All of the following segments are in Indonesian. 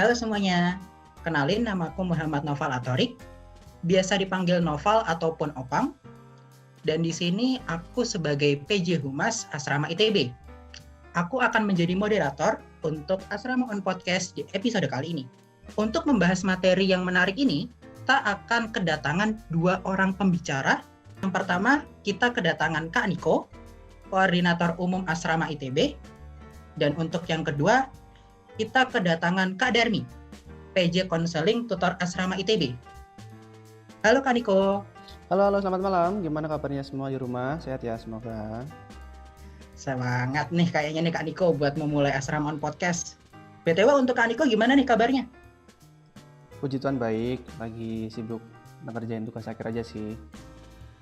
Halo semuanya, kenalin namaku Muhammad Noval Atorik, biasa dipanggil Noval ataupun Opang, dan di sini aku sebagai PJ Humas Asrama ITB. Aku akan menjadi moderator untuk Asrama On Podcast di episode kali ini. Untuk membahas materi yang menarik ini, kita akan kedatangan 2 orang pembicara. Yang pertama, kita kedatangan Kak Niko, Koordinator Umum Asrama ITB, dan untuk yang kedua, kita kedatangan Kak Darmi, PJ Konseling Tutor Asrama ITB. Halo Kak Niko. Halo, selamat malam. Gimana kabarnya semua di rumah? Sehat ya semoga. Semangat nih kayaknya nih Kak Niko buat memulai Asrama On Podcast. BTW untuk Kak Niko gimana nih kabarnya? Puji Tuhan baik, lagi sibuk ngerjain tugas akhir aja sih.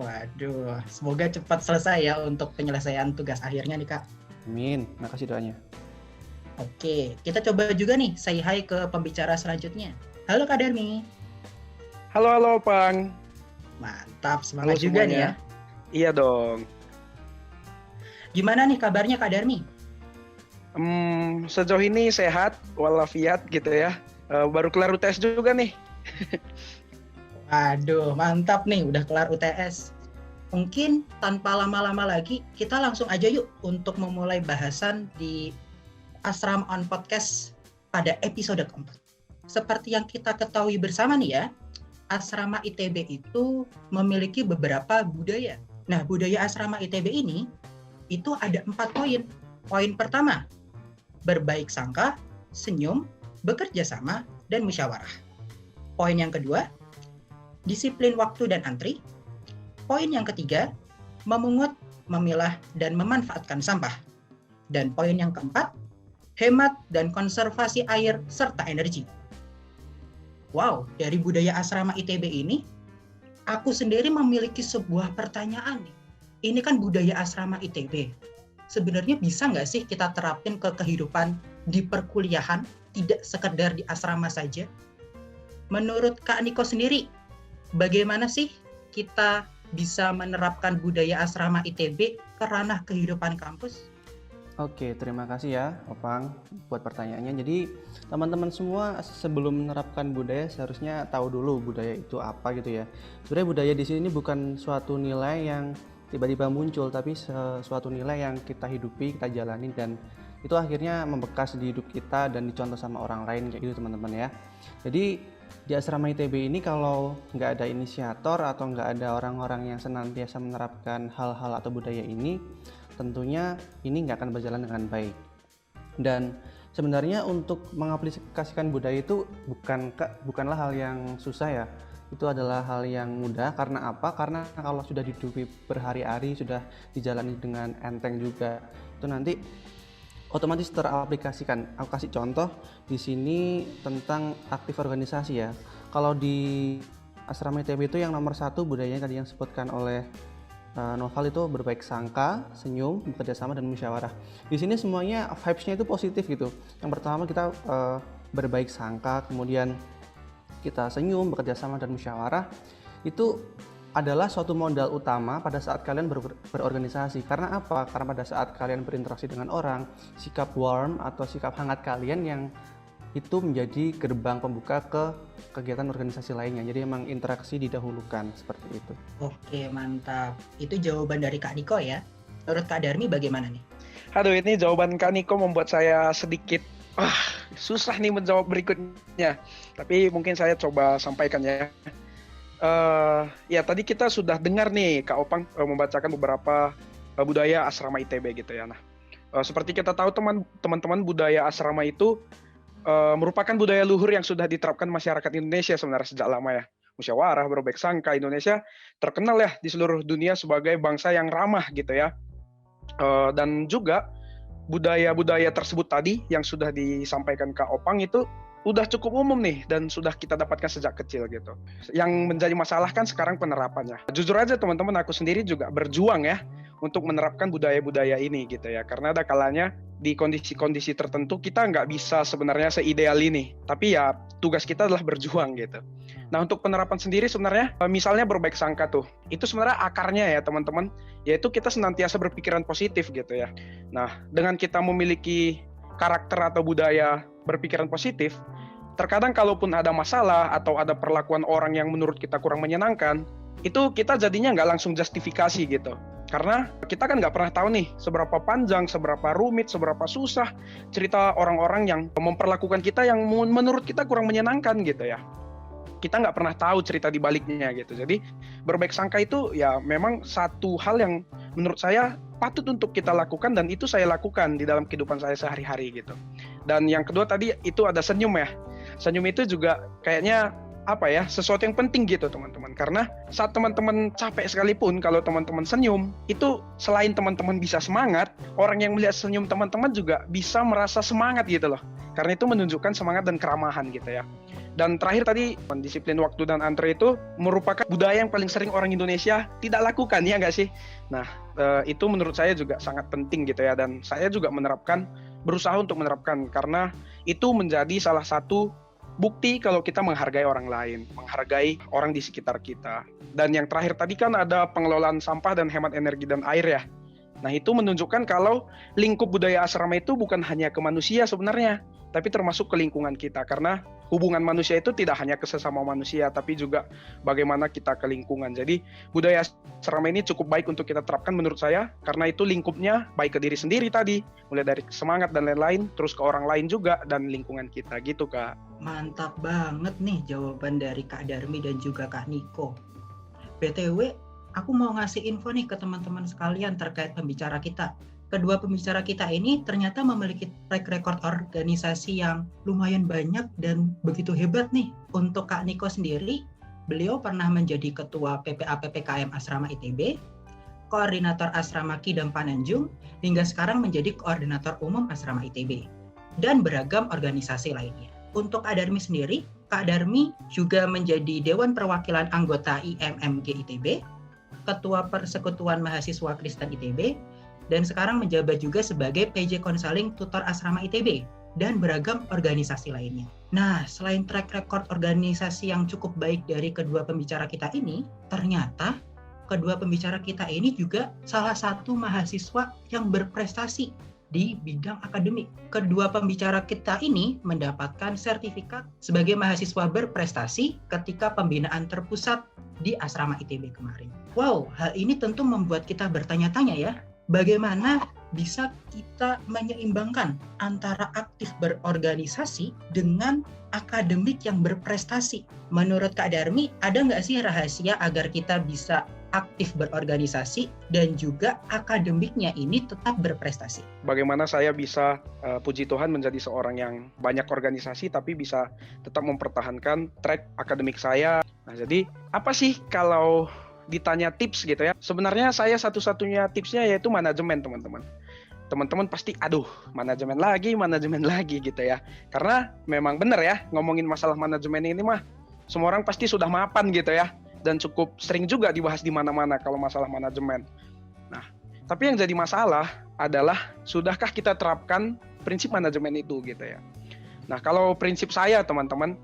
Waduh, semoga cepat selesai ya untuk penyelesaian tugas akhirnya nih Kak. Amin, makasih doanya. Oke, kita coba juga nih say hi ke pembicara selanjutnya. Halo Kak Darmi. Halo Pang. Mantap, semangat Halo juga semuanya. nih ya. Iya dong. Gimana nih kabarnya Kak Darmi? Sejauh ini sehat, walafiat gitu ya. Baru kelar UTS juga nih. Waduh, mantap nih udah kelar UTS. Mungkin tanpa lama-lama lagi, kita langsung aja yuk untuk memulai bahasan di Asrama On Podcast pada episode keempat. Seperti yang kita ketahui bersama nih ya, Asrama ITB itu memiliki beberapa budaya. Nah, budaya Asrama ITB ini, itu ada 4 poin. Poin pertama, berbaik sangka, senyum, bekerja sama, dan musyawarah. Poin yang kedua, disiplin waktu dan antri. Poin yang ketiga, memungut, memilah, dan memanfaatkan sampah. Dan poin yang keempat, hemat dan konservasi air serta energi. Wow, dari budaya Asrama ITB ini, aku sendiri memiliki sebuah pertanyaan nih. Ini kan budaya Asrama ITB. Sebenarnya bisa nggak sih kita terapin ke kehidupan di perkuliahan, tidak sekedar di asrama saja? Menurut Kak Niko sendiri, bagaimana sih kita bisa menerapkan budaya Asrama ITB ke ranah kehidupan kampus? Oke, terima kasih ya Opang buat pertanyaannya. Jadi teman-teman semua sebelum menerapkan budaya seharusnya tahu dulu budaya itu apa gitu ya. Sebenarnya budaya di sini bukan suatu nilai yang tiba-tiba muncul, tapi suatu nilai yang kita hidupi, kita jalani, dan itu akhirnya membekas di hidup kita dan dicontoh sama orang lain kayak gitu teman-teman ya. Jadi di Asrama ITB ini kalau nggak ada inisiator atau nggak ada orang-orang yang senantiasa menerapkan hal-hal atau budaya ini, tentunya ini nggak akan berjalan dengan baik. Dan sebenarnya untuk mengaplikasikan budaya itu bukanlah hal yang susah ya. Itu adalah hal yang mudah. Karena apa? Karena kalau sudah dihidupi berhari-hari, sudah dijalani dengan enteng juga, itu nanti otomatis teraplikasikan. Aku kasih contoh di sini tentang aktif organisasi ya. Kalau di Asrama ITB itu yang nomor 1 budayanya tadi yang disebutkan oleh Noval itu berbaik sangka, senyum, bekerja sama, dan musyawarah. Di sini semuanya vibes-nya itu positif gitu. Yang pertama kita berbaik sangka, kemudian kita senyum, bekerja sama, dan musyawarah. Itu adalah suatu modal utama pada saat kalian berorganisasi. Karena apa? Karena pada saat kalian berinteraksi dengan orang, sikap warm atau sikap hangat kalian yang itu menjadi gerbang pembuka ke kegiatan organisasi lainnya. Jadi emang interaksi didahulukan seperti itu. Oke, mantap. Itu jawaban dari Kak Niko ya. Menurut Kak Darmi bagaimana nih? Aduh, ini jawaban Kak Niko membuat saya sedikit susah nih menjawab berikutnya. Tapi mungkin saya coba sampaikan ya. Ya tadi kita sudah dengar nih Kak Opang membacakan beberapa budaya Asrama ITB gitu ya. Nah, seperti kita tahu teman-teman, budaya asrama itu merupakan budaya luhur yang sudah diterapkan masyarakat Indonesia sebenarnya sejak lama ya. Musyawarah, berbaik sangka. Indonesia terkenal ya di seluruh dunia sebagai bangsa yang ramah gitu ya. Dan juga budaya-budaya tersebut tadi yang sudah disampaikan Kak Opang itu udah cukup umum nih dan sudah kita dapatkan sejak kecil gitu. Yang menjadi masalah kan sekarang penerapannya. Jujur aja teman-teman, aku sendiri juga berjuang ya untuk menerapkan budaya-budaya ini gitu ya. Karena ada kalanya di kondisi-kondisi tertentu kita nggak bisa sebenarnya seideal ini. Tapi ya tugas kita adalah berjuang gitu. Nah untuk penerapan sendiri sebenarnya misalnya berbaik sangka tuh. Itu sebenarnya akarnya ya teman-teman. Yaitu kita senantiasa berpikiran positif gitu ya. Nah dengan kita memiliki karakter atau budaya berpikiran positif, terkadang kalaupun ada masalah atau ada perlakuan orang yang menurut kita kurang menyenangkan, itu kita jadinya nggak langsung justifikasi gitu. Karena kita kan nggak pernah tahu nih seberapa panjang, seberapa rumit, seberapa susah cerita orang-orang yang memperlakukan kita yang menurut kita kurang menyenangkan gitu ya. Kita nggak pernah tahu cerita di baliknya gitu. Jadi berbaik sangka itu ya memang satu hal yang menurut saya patut untuk kita lakukan, dan itu saya lakukan di dalam kehidupan saya sehari-hari gitu. Dan yang kedua tadi itu ada senyum ya. Senyum itu juga kayaknya sesuatu yang penting gitu teman-teman. Karena saat teman-teman capek sekalipun, kalau teman-teman senyum, itu selain teman-teman bisa semangat, orang yang melihat senyum teman-teman juga bisa merasa semangat gitu loh. Karena itu menunjukkan semangat dan keramahan gitu ya. Dan terakhir tadi, disiplin waktu dan antre itu merupakan budaya yang paling sering orang Indonesia tidak lakukan, ya nggak sih? Nah, itu menurut saya juga sangat penting gitu ya. Dan saya juga berusaha untuk menerapkan, karena itu menjadi salah satu bukti kalau kita menghargai orang lain, menghargai orang di sekitar kita. Dan yang terakhir tadi kan ada pengelolaan sampah dan hemat energi dan air ya. Nah, itu menunjukkan kalau lingkup budaya asrama itu bukan hanya ke manusia sebenarnya, tapi termasuk ke lingkungan kita. Karena hubungan manusia itu tidak hanya ke sesama manusia, tapi juga bagaimana kita ke lingkungan. Jadi budaya asrama ini cukup baik untuk kita terapkan menurut saya, karena itu lingkupnya baik ke diri sendiri tadi, mulai dari semangat dan lain-lain, terus ke orang lain juga, dan lingkungan kita gitu Kak. Mantap banget nih jawaban dari Kak Darmi dan juga Kak Niko. BTW, aku mau ngasih info nih ke teman-teman sekalian terkait pembicara kita. Kedua pembicara kita ini ternyata memiliki track record organisasi yang lumayan banyak dan begitu hebat nih. Untuk Kak Niko sendiri, beliau pernah menjadi Ketua PPA PPKM Asrama ITB, Koordinator Asrama Kidam Pananjung, hingga sekarang menjadi Koordinator Umum Asrama ITB, dan beragam organisasi lainnya. Untuk Kak Darmi sendiri, Kak Darmi juga menjadi Dewan Perwakilan Anggota IMMG ITB, Ketua Persekutuan Mahasiswa Kristen ITB, dan sekarang menjabat juga sebagai PJ Konseling Tutor Asrama ITB, dan beragam organisasi lainnya. Nah, selain track record organisasi yang cukup baik dari kedua pembicara kita ini, ternyata kedua pembicara kita ini juga salah satu mahasiswa yang berprestasi di bidang akademik. Kedua pembicara kita ini mendapatkan sertifikat sebagai mahasiswa berprestasi ketika pembinaan terpusat di Asrama ITB kemarin. Wow, hal ini tentu membuat kita bertanya-tanya ya, bagaimana bisa kita menyeimbangkan antara aktif berorganisasi dengan akademik yang berprestasi? Menurut Kak Darmi, ada nggak sih rahasia agar kita bisa aktif berorganisasi dan juga akademiknya ini tetap berprestasi? Bagaimana saya bisa, puji Tuhan, menjadi seorang yang banyak organisasi tapi bisa tetap mempertahankan track akademik saya. Nah, jadi apa sih kalau ditanya tips gitu ya? Sebenarnya saya satu-satunya tipsnya yaitu manajemen, teman-teman. Teman-teman pasti, manajemen lagi gitu ya. Karena memang benar ya, ngomongin masalah manajemen ini mah semua orang pasti sudah mapan gitu ya. Dan cukup sering juga dibahas di mana-mana kalau masalah manajemen. Nah, tapi yang jadi masalah adalah sudahkah kita terapkan prinsip manajemen itu gitu ya. Nah, kalau prinsip saya teman-teman,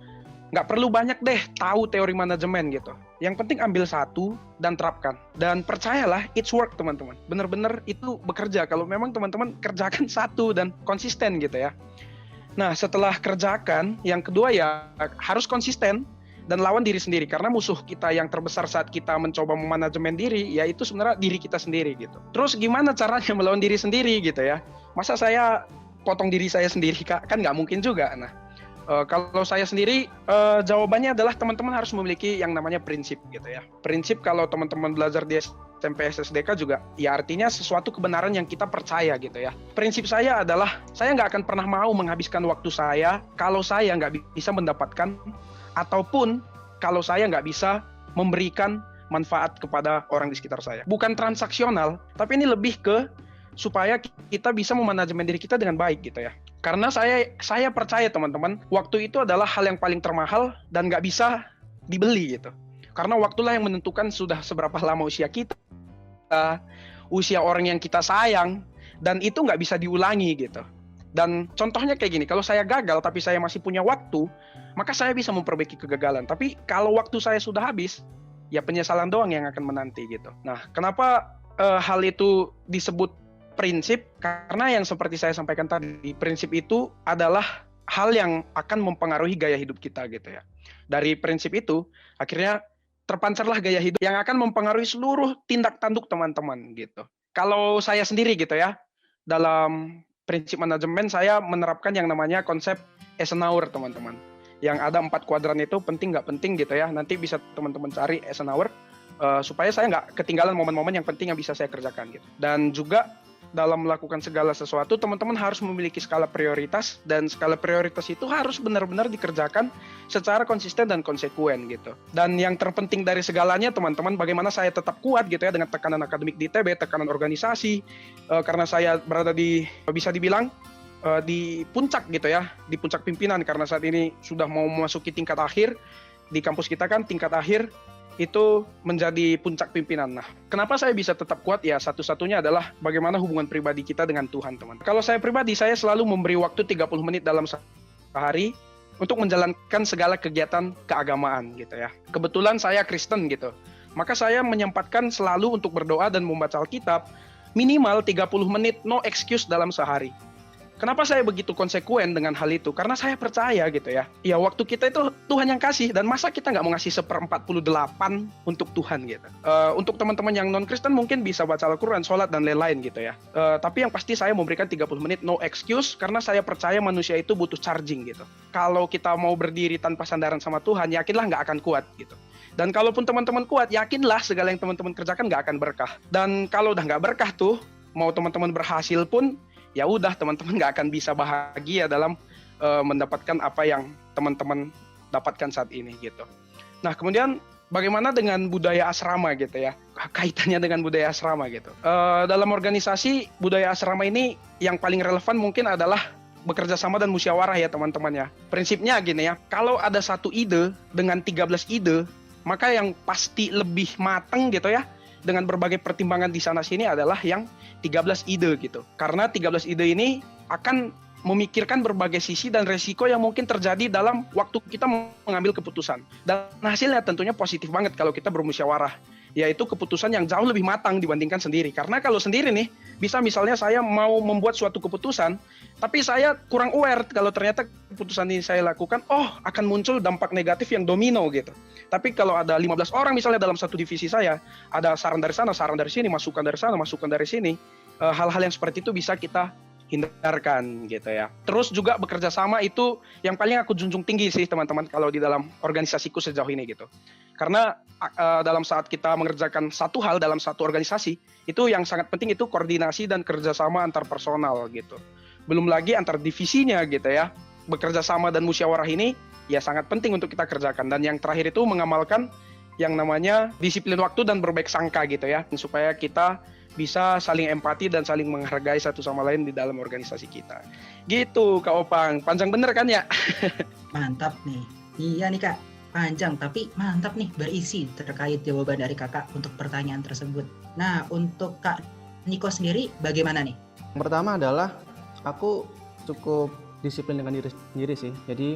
nggak perlu banyak deh tahu teori manajemen gitu. Yang penting ambil satu dan terapkan. Dan percayalah, it's work teman-teman. Benar-benar itu bekerja kalau memang teman-teman kerjakan satu dan konsisten gitu ya. Nah, setelah kerjakan, yang kedua ya harus konsisten dan lawan diri sendiri, karena musuh kita yang terbesar saat kita mencoba memanajemen diri yaitu sebenarnya diri kita sendiri gitu. Terus gimana caranya melawan diri sendiri gitu ya? Masa saya potong diri saya sendiri Kak? Kan nggak mungkin juga. Nah, kalau saya sendiri jawabannya adalah teman-teman harus memiliki yang namanya prinsip gitu ya. Prinsip kalau teman-teman belajar di SMP SSDK juga ya artinya sesuatu kebenaran yang kita percaya gitu ya. Prinsip saya adalah saya nggak akan pernah mau menghabiskan waktu saya kalau saya nggak bisa mendapatkan ataupun kalau saya nggak bisa memberikan manfaat kepada orang di sekitar saya. Bukan transaksional, tapi ini lebih ke supaya kita bisa memanajemen diri kita dengan baik gitu ya. Karena saya percaya teman-teman, waktu itu adalah hal yang paling termahal dan nggak bisa dibeli gitu. Karena waktulah yang menentukan sudah seberapa lama usia kita, usia orang yang kita sayang, dan itu nggak bisa diulangi gitu. Dan contohnya kayak gini, kalau saya gagal tapi saya masih punya waktu, maka saya bisa memperbaiki kegagalan. Tapi kalau waktu saya sudah habis, ya penyesalan doang yang akan menanti gitu. Nah, kenapa hal itu disebut prinsip? Karena yang seperti saya sampaikan tadi, prinsip itu adalah hal yang akan mempengaruhi gaya hidup kita gitu ya. Dari prinsip itu, akhirnya terpancarlah gaya hidup yang akan mempengaruhi seluruh tindak tanduk teman-teman gitu. Kalau saya sendiri gitu ya, dalam prinsip manajemen saya menerapkan yang namanya konsep Eisenhower teman-teman. Yang ada 4 kuadran itu penting nggak penting gitu ya. Nanti bisa teman-teman cari Eisenhower supaya saya nggak ketinggalan momen-momen yang penting yang bisa saya kerjakan gitu. Dan juga dalam melakukan segala sesuatu, teman-teman harus memiliki skala prioritas, dan skala prioritas itu harus benar-benar dikerjakan secara konsisten dan konsekuen gitu. Dan yang terpenting dari segalanya, teman-teman, bagaimana saya tetap kuat gitu ya dengan tekanan akademik di ITB, tekanan organisasi, karena saya berada di, bisa dibilang, di puncak gitu ya, di puncak pimpinan, karena saat ini sudah mau memasuki tingkat akhir, di kampus kita kan tingkat akhir, itu menjadi puncak pimpinan. Nah, kenapa saya bisa tetap kuat? Ya, satu-satunya adalah bagaimana hubungan pribadi kita dengan Tuhan, teman. Kalau saya pribadi, saya selalu memberi waktu 30 menit dalam sehari untuk menjalankan segala kegiatan keagamaan gitu ya. Kebetulan saya Kristen gitu. Maka saya menyempatkan selalu untuk berdoa dan membaca Alkitab minimal 30 menit, no excuse dalam sehari. Kenapa saya begitu konsekuen dengan hal itu? Karena saya percaya gitu ya. Ya waktu kita itu Tuhan yang kasih, dan masa kita nggak mau ngasih 1/48 untuk Tuhan gitu. Untuk teman-teman yang non-Kristen mungkin bisa baca Al-Quran, sholat, dan lain-lain gitu ya. Tapi yang pasti saya memberikan 30 menit no excuse, karena saya percaya manusia itu butuh charging gitu. Kalau kita mau berdiri tanpa sandaran sama Tuhan, yakinlah nggak akan kuat gitu. Dan kalaupun teman-teman kuat, yakinlah segala yang teman-teman kerjakan nggak akan berkah. Dan kalau udah nggak berkah tuh, mau teman-teman berhasil pun, ya udah teman-teman nggak akan bisa bahagia dalam mendapatkan apa yang teman-teman dapatkan saat ini gitu. Nah kemudian bagaimana dengan budaya asrama gitu ya, kaitannya dengan budaya asrama gitu. Dalam organisasi budaya asrama ini yang paling relevan mungkin adalah bekerja sama dan musyawarah ya teman-teman ya. Prinsipnya gini ya, kalau ada satu ide dengan 13 ide, maka yang pasti lebih matang gitu ya, dengan berbagai pertimbangan di sana sini adalah yang 13 ide gitu. Karena 13 ide ini akan memikirkan berbagai sisi dan resiko yang mungkin terjadi dalam waktu kita mengambil keputusan. Dan hasilnya tentunya positif banget kalau kita bermusyawarah. Yaitu keputusan yang jauh lebih matang dibandingkan sendiri. Karena kalau sendiri nih, bisa misalnya saya mau membuat suatu keputusan, tapi saya kurang aware kalau ternyata keputusan ini saya lakukan, akan muncul dampak negatif yang domino gitu. Tapi kalau ada 15 orang misalnya dalam satu divisi saya, ada saran dari sana, saran dari sini, masukan dari sana, masukan dari sini, hal-hal yang seperti itu bisa kita hindarkan gitu ya. Terus juga bekerja sama itu yang paling aku junjung tinggi sih teman-teman kalau di dalam organisasiku sejauh ini gitu. Karena dalam saat kita mengerjakan satu hal dalam satu organisasi, itu yang sangat penting itu koordinasi dan kerjasama antar personal gitu. Belum lagi antar divisinya gitu ya. Bekerja sama dan musyawarah ini ya sangat penting untuk kita kerjakan. Dan yang terakhir itu mengamalkan yang namanya disiplin waktu dan berbaik sangka gitu ya. Supaya kita bisa saling empati dan saling menghargai satu sama lain di dalam organisasi kita. Gitu Kak Opang, panjang bener kan ya? Mantap nih. Iya nih Kak, panjang tapi mantap nih, berisi terkait jawaban dari Kakak untuk pertanyaan tersebut. Nah, untuk Kak Niko sendiri bagaimana nih? Yang pertama adalah aku cukup disiplin dengan diri sendiri sih. Jadi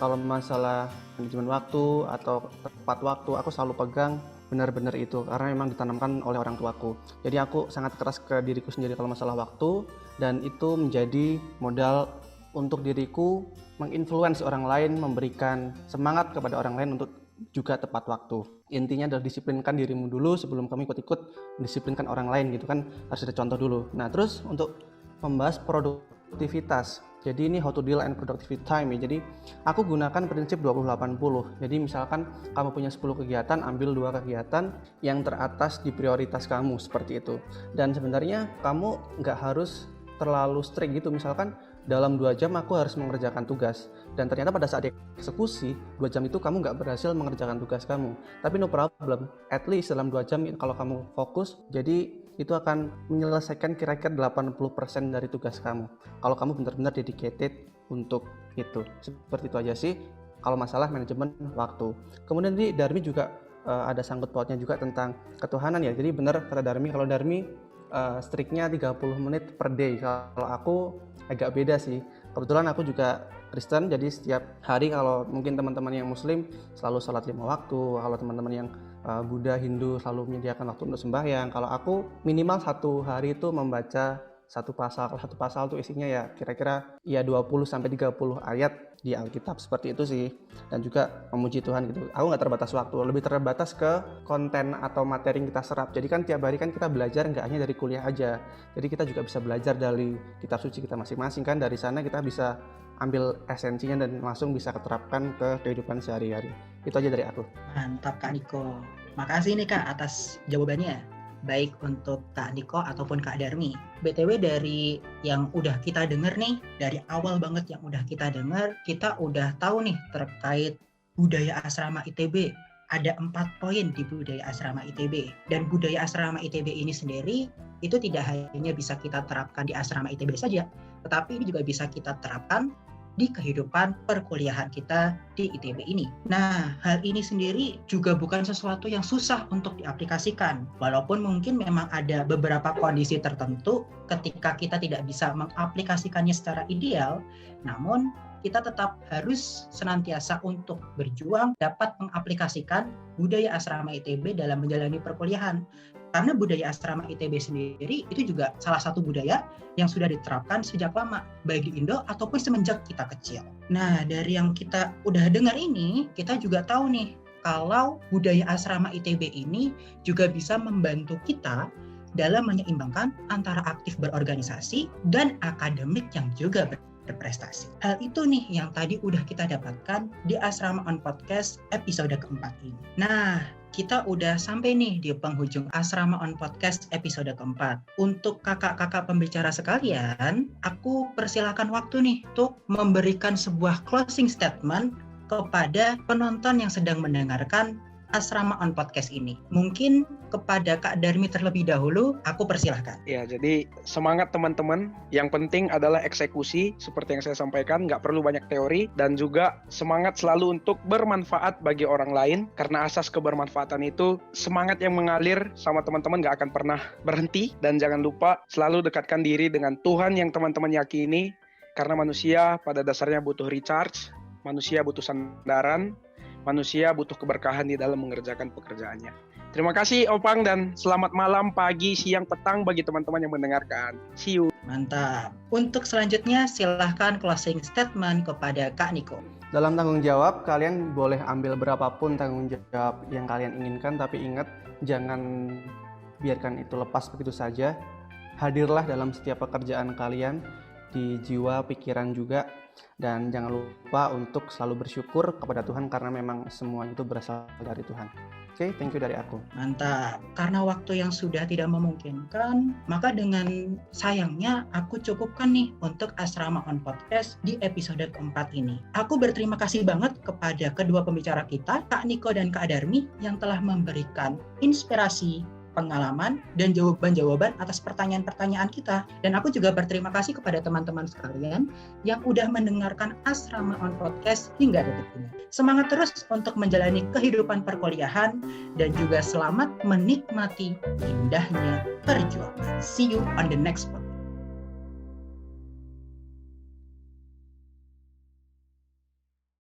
kalau masalah manajemen waktu atau tepat waktu, aku selalu pegang benar-benar itu karena memang ditanamkan oleh orang tuaku. Jadi aku sangat keras ke diriku sendiri kalau masalah waktu, dan itu menjadi modal untuk diriku menginfluence orang lain, memberikan semangat kepada orang lain untuk juga tepat waktu. Intinya adalah disiplinkan dirimu dulu sebelum kamu ikut-ikut disiplinkan orang lain gitu kan, harus ada contoh dulu. Nah terus untuk membahas produktivitas, jadi ini how to deal and productivity time ya. Jadi aku gunakan prinsip 20-80. Jadi misalkan kamu punya 10 kegiatan, ambil 2 kegiatan yang teratas di prioritas kamu, seperti itu. Dan sebenarnya kamu nggak harus terlalu strict gitu. Misalkan dalam 2 jam aku harus mengerjakan tugas, dan ternyata pada saat eksekusi 2 jam itu kamu nggak berhasil mengerjakan tugas kamu, tapi no problem, at least dalam 2 jam kalau kamu fokus, jadi itu akan menyelesaikan kira-kira 80% dari tugas kamu kalau kamu benar-benar dedicated untuk itu. Seperti itu aja sih kalau masalah manajemen waktu. Kemudian di Darmi juga ada sangkut pautnya juga tentang ketuhanan ya. Jadi benar kata Darmi, kalau Darmi striknya 30 menit per day. Kalau aku agak beda sih. Kebetulan aku juga Kristen, jadi setiap hari, kalau mungkin teman-teman yang Muslim selalu sholat 5 waktu, kalau teman-teman yang Buddha, Hindu selalu menyediakan waktu untuk sembahyang. Kalau aku minimal 1 hari itu membaca satu pasal tuh isinya ya kira-kira ya 20 sampai 30 ayat di Alkitab seperti itu sih, dan juga memuji Tuhan gitu. Aku nggak terbatas waktu, lebih terbatas ke konten atau materi yang kita serap. Jadi kan tiap hari kan kita belajar nggak hanya dari kuliah aja, jadi kita juga bisa belajar dari kitab suci kita masing-masing kan. Dari sana kita bisa ambil esensinya dan langsung bisa keterapkan ke kehidupan sehari-hari. Itu aja dari aku. Mantap Kak Niko. Makasih nih Kak atas jawabannya. Baik untuk Kak Niko ataupun Kak Darmi. BTW dari yang udah kita denger nih, dari awal banget yang udah kita denger, kita udah tahu nih terkait budaya asrama ITB. Ada 4 poin di budaya asrama ITB. Dan budaya asrama ITB ini sendiri, itu tidak hanya bisa kita terapkan di asrama ITB saja, tetapi ini juga bisa kita terapkan di kehidupan perkuliahan kita di ITB ini. Nah, hal ini sendiri juga bukan sesuatu yang susah untuk diaplikasikan. Walaupun mungkin memang ada beberapa kondisi tertentu ketika kita tidak bisa mengaplikasikannya secara ideal, namun kita tetap harus senantiasa untuk berjuang dapat mengaplikasikan budaya asrama ITB dalam menjalani perkuliahan. Karena budaya asrama ITB sendiri itu juga salah satu budaya yang sudah diterapkan sejak lama, baik di Indo ataupun semenjak kita kecil. Nah, dari yang kita udah dengar ini, kita juga tahu nih, kalau budaya asrama ITB ini juga bisa membantu kita dalam menyeimbangkan antara aktif berorganisasi dan akademik yang juga berprestasi. Hal itu nih yang tadi udah kita dapatkan di Asrama On Podcast episode keempat ini. Nah, kita udah sampai nih di penghujung Asrama On Podcast episode keempat. Untuk kakak-kakak pembicara sekalian, aku persilakan waktu nih untuk memberikan sebuah closing statement kepada penonton yang sedang mendengarkan Asrama On Podcast ini. Mungkin kepada Kak Darmi terlebih dahulu, aku persilahkan. Ya, jadi semangat teman-teman. Yang penting adalah eksekusi, seperti yang saya sampaikan, nggak perlu banyak teori, dan juga semangat selalu untuk bermanfaat bagi orang lain, karena asas kebermanfaatan itu, semangat yang mengalir sama teman-teman nggak akan pernah berhenti, dan jangan lupa selalu dekatkan diri dengan Tuhan yang teman-teman yakini, karena manusia pada dasarnya butuh recharge, manusia butuh sandaran, manusia butuh keberkahan di dalam mengerjakan pekerjaannya. Terima kasih Opang, dan selamat malam, pagi, siang, petang bagi teman-teman yang mendengarkan. See you. Mantap. Untuk selanjutnya silahkan closing statement kepada Kak Niko. Dalam tanggung jawab, kalian boleh ambil berapapun tanggung jawab yang kalian inginkan, tapi ingat, jangan biarkan itu lepas begitu saja. Hadirlah dalam setiap pekerjaan kalian, di jiwa, pikiran juga. Dan jangan lupa untuk selalu bersyukur kepada Tuhan, karena memang semua itu berasal dari Tuhan. Oke, thank you dari aku. Mantap. Karena waktu yang sudah tidak memungkinkan, maka dengan sayangnya aku cukupkan nih untuk Asrama On Podcast di episode keempat ini. Aku berterima kasih banget kepada kedua pembicara kita, Kak Niko dan Kak Darmi, yang telah memberikan inspirasi, pengalaman, dan jawaban-jawaban atas pertanyaan-pertanyaan kita. Dan aku juga berterima kasih kepada teman-teman sekalian yang udah mendengarkan Asrama On Podcast hingga detik ini. Semangat terus untuk menjalani kehidupan perkuliahan, dan juga selamat menikmati indahnya perjuangan. See you on the next one.